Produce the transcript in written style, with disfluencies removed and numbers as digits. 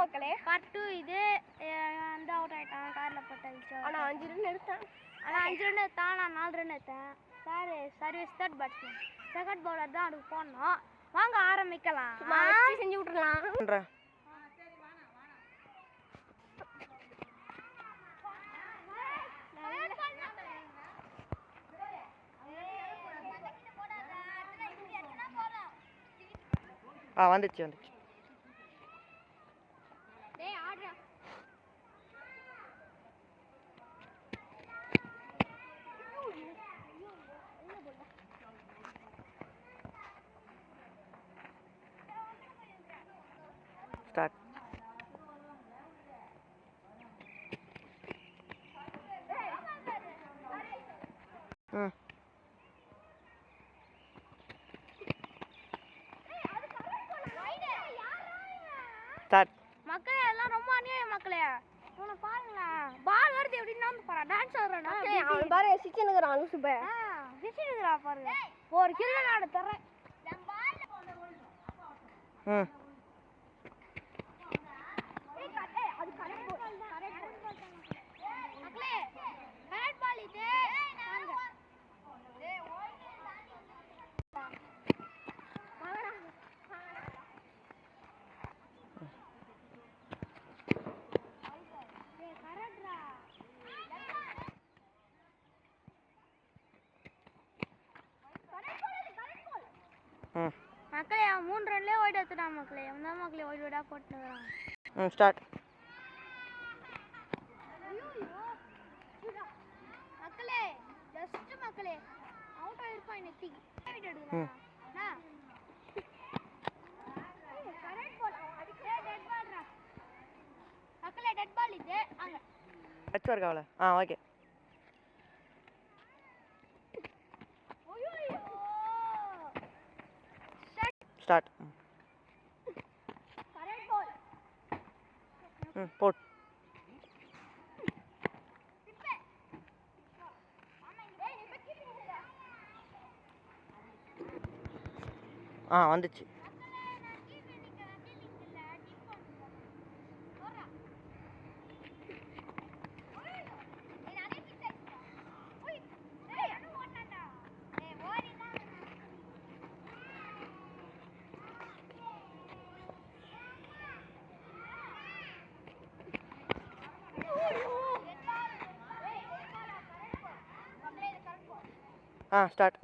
மக்களே. பார்ட் 2 இது அந்த அவுட் ஆயிட்டான் கார்ல பட்டடிச்சு. ஆனா 5 ரன் எடுத்தான். நான் 4 ரன் எடுத்தேன். Sir service third batsman. Second bowler தான் அதுக்கு போடணும். வாங்க ஆரம்பிக்கலாம். செஞ்சு விட்டுறலாம். வந்துச்சு. ஸ்டார்ட். ஸ்டார்ட். மக்களே எல்லாம் ரொம்ப அநியாயம் மக்களே. இவனை பாருங்களேன், பால் வருது எப்படின்னா பாரு, டான்ஸ் ஆடுறானா. அவன் பாரு சிச்சனுக்குறான் லூசுபே. சிச்சனுக்குறா பாருங்க. ஒரு கிலோ நான் தரேன். அது கரெக்ட் பால் தான். மக்களே கரெக்ட் பால் இது. மக்களே 3 ரன்லயே ஓடி எடுத்துட்டான் மக்களே. எந்த மக்களே ஓடிடா போட்டுறான். ஸ்டார்ட். மக்களே ஜஸ்ட் மக்களே அவுட் ஆயிருப்பான் நெத்தி விட்டு எடுக்கலாம். கரெக்ட் பால். அதுக்கே டெட் பால்ரா மக்களே. டெட் பால் இது. அங்க டச் வர்க் அவள. ஓகே. ஸ்டார்ட். கரெக்ட் பால். போட். வந்துச்சு. ஸ்டார்ட்.